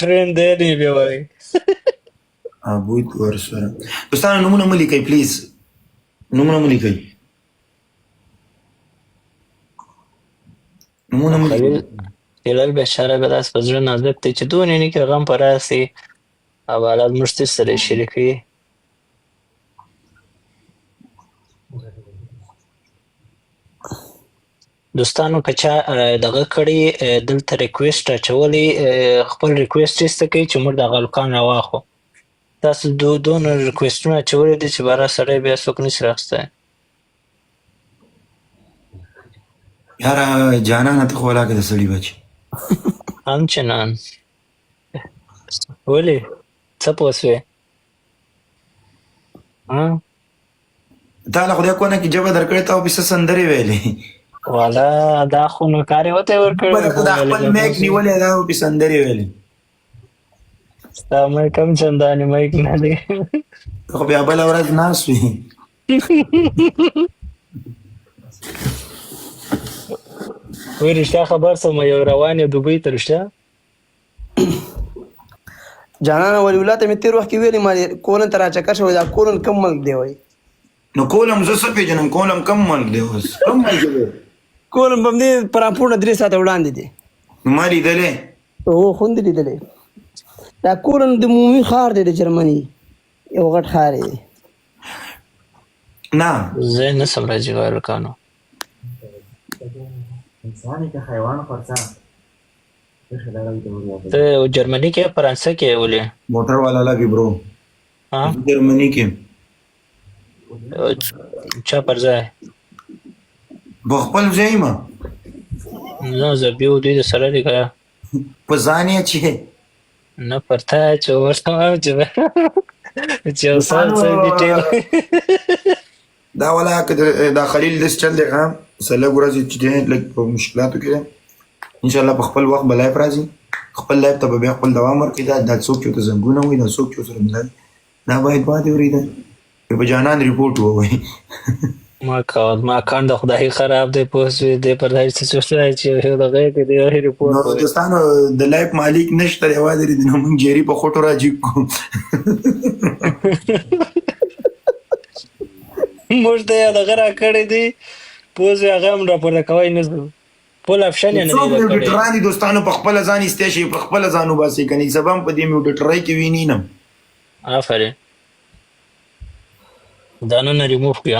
ټرین دی نه بیا وایي بوی ورسره دوستانو نمونه مه لیکئ پلیز نمونه مه لیکئ نمونه مه لیکئ خلیل بیچاره به داسې په زړه نازک دی چې دونې نه کې غم په راسي او حالات موږ سره شریکوي دوستانو که چا دغه کړي دلته ریکویسټ اچولی خپل ریکویسټ ایسته کوي چې موږ دغه هلکان راواخلو تاسو دونه ریکویسټونه اچولی دي چې باره سړی بیا څوک نشي راخیستی یاره جانانه ته خو ولاکه د سړي بچ همچنان ولې څه پوه سوې تا له خدای کونه کې ژبه درکړې ته او پسې سندرې ویلې والا دا خو نو کار یې ورته ورکړی دا خپل میک نیولې دا او پسې سندرې ویلې ستا میک هم چندانې میک نه دی خو بیا بله ورځ ناست وي وایي رښتیا خبر سم یو روان یې دوبۍ ته رښتیا جانانه ولي الله ته مې تېر وخت کې ویلې ما کولن ته راچکر شوی دا کولن کم ملک دی وایي نو کولم زه څه پېژنم کولم کم ملک دی اوس کم ملک دی کولن به همدې پر راپورنه 3 ساعته وړاندې دی ما لیدلې هو خوندې لیدلې دا کولن د عمومي ښار دی د جرمني یو غټ ښار دی نه زه نه سم راځي هلکانو ته جرمني کې فرانسه کې ولې موټر والا لګي برو جرمني کې چا پر ځای په خپل ځای ما نه زه بیا دوی د سره دی که په ځان یې چې نه پر تا چې ورته وایم چې یو څه ډیټیل دا ولا که دا خلیل داسې چل دی ښه څه لږ ورځې چې دی لږ په مشکلاتو کې دی انشاءالله په خپل وخت به لایف راځي خپل لایف ته به بیا خپل دوام ورکړي دا څوک چې ورته زنګونه وایي دا څوک چې ورسره ملایي دا باید پاتې اورېده په جانان ریپورټ ووایي ما کان د خدای خراب دی پوه شوې دی پر داسې څه شوی چې دغه کې دی ریپورټ نو دوستانو د لایف مالک نشته یوازې دی نو موږ جیري په خوټو راجیب کوو موږ ته یې دغه راکړی دی پوه شوې هغه هم راپورته کوی نه زه فل آپشن یې نه دی څوک موډیټران دي دوستانو په خپله ځان ایستی شي په خپله ځان وباسئ که نه سبا هم په دې موډیټرۍ کې ویني نه آفرین ځانونه ریموف کړي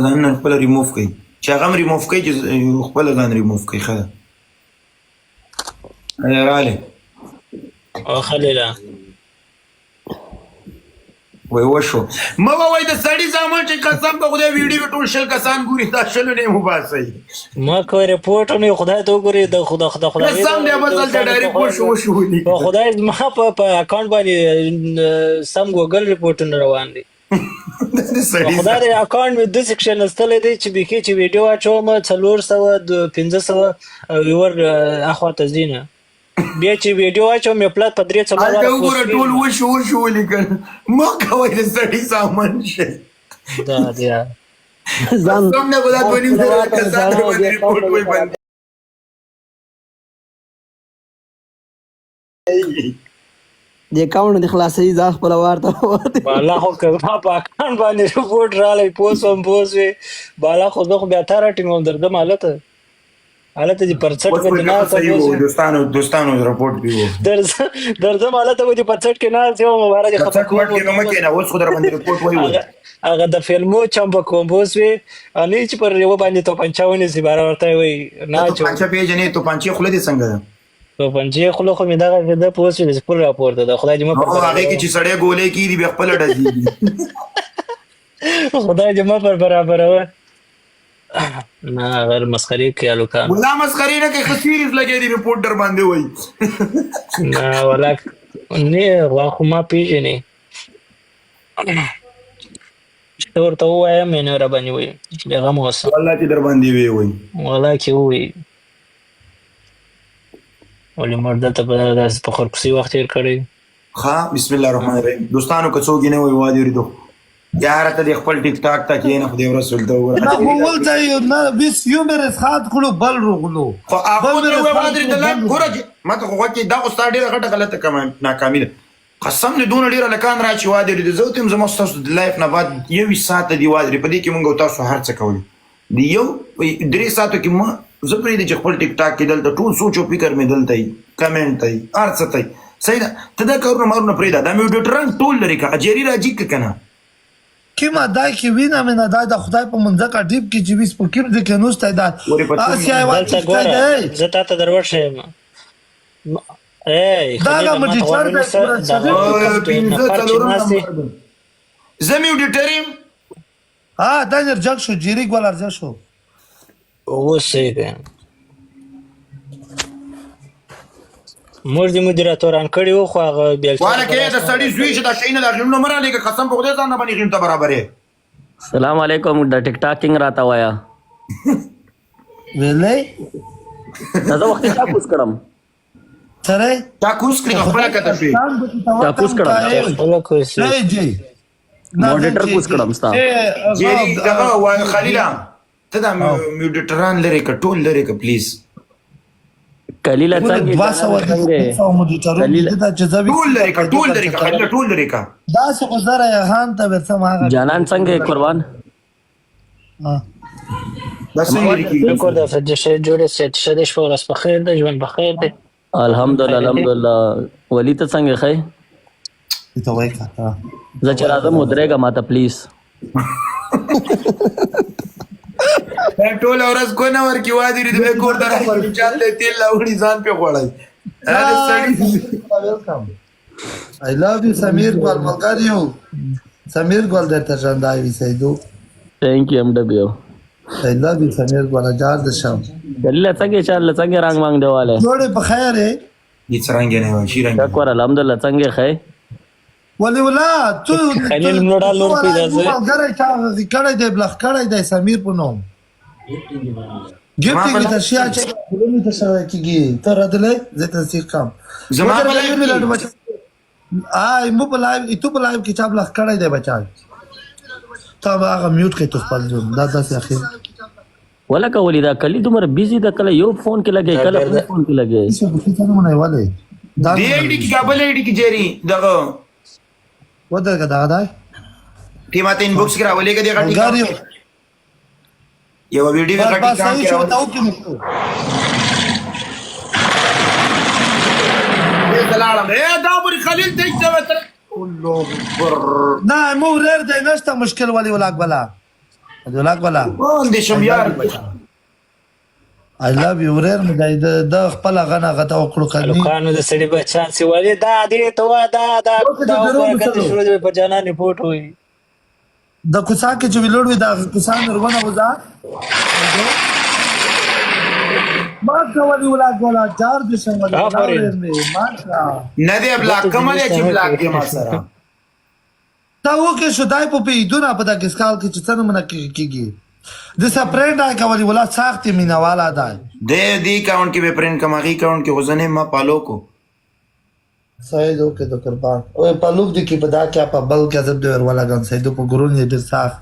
ځانونه خپله ریموف کوي چې هغه هم ریموف کوي چې خپله ځان ریموف کوي ښه ده راغلې او خلیله وای وشو مه ووایئ د سړي زامن چې قسم په خدای ویډیو ټول 100 کسان ګوري دا 100 نه یې وباسئ ما کوی ریپورټونه خدای ته وګورئ د خدای قسم دی بس هلته ډایرکټ وشو په خدای زما په اکاونټ باندې سم ګوګل ریپورټونه روان دي خدای د اکاونټ مې داسې کښېنستلی دی چې بیخي چې ویډیو اچوم 400 500 ویور اخواته ځي نه بیا چې ویډیو اچوم یې پلات په 3 هلته وګوره ټول وشو ولیکل مه کوئ د سړي زامن شئ دا دی قسم دی خو دا 2,000 کسان باندې ریپورټ وایي بند د اکاونټ د خلاصوي ځان خپله وار ته بالا خو که ما په اکاونټ باندې رپورټ رالی پوه شوم پوه شوې بالا خو زه خو بیا تا راټینګوم درځم هلته چې پر څټ باندې ناست دوستانو رپورټ دی درځم هلته به دې په څټ کې ناست یم مبارک یې خفه کوم اوس خو در باندې رپورټ وایي هغه د فلمو چمبه کوم پوه شوې نه چې پر یوه باندې توپنچه ونیسي باره ورته یې وایي نه توپنچه پېژنې توپنچې خوله دې څنګه ده توپنچې خوله خو مې دغه ده پوه شوې د خپل راپورته ده خدای دې مه هغې کې چې سړی ګولۍ کېږي بیا خپله ډزېږي خدای دې مه پر برابروه نه غیر مسخرې کوي هلکان دا مسخرې نه کوي ښه سیریز لګی دی رپورټ در باندې وایي نه ولا نه غوا خو ما پېژنې چې ورته ووایم یې نه راباندې وایي بېغم اوسه والله چې در باندې ویې وایي والله چې ووایي ولې موږ دلته په داسې په خرکوسي وخت تېر کړی ښه بسم الله الرحمن الرحیم دوستانو که څوک یې نه وایي وادې اورېدو یاره ته د خپل ټیک ټاک ته کښېنه خدای ورسول ته وګوره نه مول ته نه بیس یو مې رسخات کړو بل روغلو خو هغه ته وایي مادرې د لاک ګوره چې ما ته خو غوږ کې دا خو ستا ډېره غټه غلطه ناکامي ده قسم دې دونه ډېره لکان را چې واده لري زه ته یم زما ستاسو د لایف نه بعد 21 ساعته دې واده لري په دې کې مونږ او تاسو هر څه کولی د یو 3 ساعتو کې ما زه پرېږدي چې خپل ټیک ټاک کې دلته ټول سوچ او فکر مې دلته وي کمنټ ته وي هر څه ته وي صحیح ده ته دا کارونه مارونه پرېږده دا میوډیټران ټول لري که اجري راځي که که نه کیما دای کې وینا مې نه دا خدای په منځکه ډیب کې چې ویس په کیم دې کې نوسته دا اسیا دلته ګوره زه تا ته دروښیم دا مډیټر زه میوډیټر یم دا نرجک شو جیریک ولا ارجا شو اوس یې ده موږ د مدیراتوران کړي وو خو هغه بیل واله کې د سړي زوی چې دا شي نه دا غلو نه راځي قسم په خدای ځان نه باندې غیم ته برابر یې السلام علیکم د ټیک ټاکینګ راته وایا ویلې دا وخت چا کوس کړم سره تا کوس کړی خپل کته شي چا کوس کړم خپل کوس نه جی موډیټر کوس کړم ستا جی دا وای خلیلا ته دا میوډیټران لري که ټول لري که پلیز کلیله څنګه ټول لري که ټول لري که خلیلا ټول لري که دا څه گزاره هان ته ورسم هغه جانان څنګه قربان دا څنګه لري شکر د فدیشه جوړه ست شدش په ورځ په خیر ده ژوند په خیر ده الحمدلله ولی ته څنګه خې ته وای کا زه چې راځم ودرېږه ماته پلیز ټول ورځ کو نه ورکی وادي دې کور درا چاله تیل لاوړي ځان په خوړای I love you سمیر ګل ملګریو سمیر ګل درته ژوندای وي سیدو ثانک یو ام ډبلیو I love you سمیر ګل اجازه د شم کلیله څنګه رنگ مانګ دیواله جوړه په خیر هیڅ رنګ نه وای شي رنګ شکر الحمدلله څنګه خې ولی ولا تو خلیل نوړه لور پیدا زه ملګری تا کړه دې بلخ کړه دې سمیر په نوم ګفټینګ ته شیا چې ولې ته سره کیږي ته راځلې زه ته سیخ کم زما په لایو آی مو په لایو ته په لایو کې چا بلخ کړه دې بچا تا هغه میوټ کې تو خپل جون دا داسې اخر ولا کولی دا کلی تمہر بیزی دا کله یو فون کې لګي کله فون کې لګي څه په څه نه والے دی ایډی کې کابل ایډی کې جری دغه ودرګه دا دا ټیماته انبوکس کې راولې کې دغه ټیکا یو ویډیو کې ټیکا کې راولې دلالم دا پر خلیل ته څه الله اکبر نه مو رر دی نشته مشکل ولی ولا بلا ولاک بلا باندې شم یار I love you رر مې د خپل غنا غته وکړو کني لوکانو د سړي بچان سی ولی دا دې ته دا ورکه شروع دی په جانان پټ وي د کوڅه کې چې ویلوړ وي دا کوڅه نرونه وځه ما کوي ولاک بلا چار دې څنګه نه دی بلاک کومه چې بلاک دی ما سره دا وکه شو دای په پیډونه په د کسکال کې چې څنګه منه کیږي د سپرینټ آی کوي ولا سخت مینا والا دا دې دی کاونټ کې به پرنٹ کماغي کاونټ کې غزنه ما پالو کو سید اوکے تو قربان او پالوک دي کې پدا کیا په بل کې زب دور ولا ګن سید په ګرون یې د صاف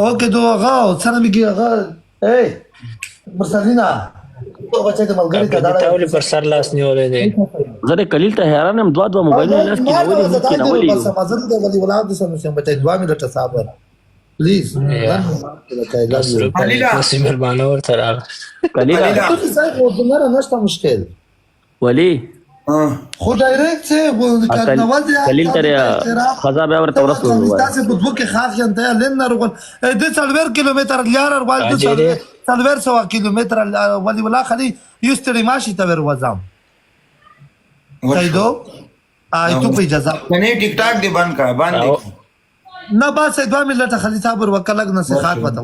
اوکے تو هغه څنګه میږي هغه اے مرسلینا تو بچا ته ملګری ته دا ټاولې پر سر لاس نیولې دي زه کلیل ته حیران هم دوا موبایل لاس کې ولې کې نه ولې بس مازه د ولي ولاد سم سم بچا دوا مې لټه صابر پلیز خلیلا سیمر باندې ورته راغله کلیله ته څنګه ودنه نشته مشکل ولی خو ډایرکټ څه کارنوال دی کلیل تر خزا به ورته ورسول وای تاسو په دوه کې خاص ته لن نه رغون د 40 کیلومتر لیار ور د 40 کیلومتر ولي ولا خلی یستری ماشي ته ور وځم سیدو آی تو په اجازه کنه ټیک ټاک دی بند کا باندې نه با سیدو ملت خلی صاحب ور وکړه لګ نصيحت وته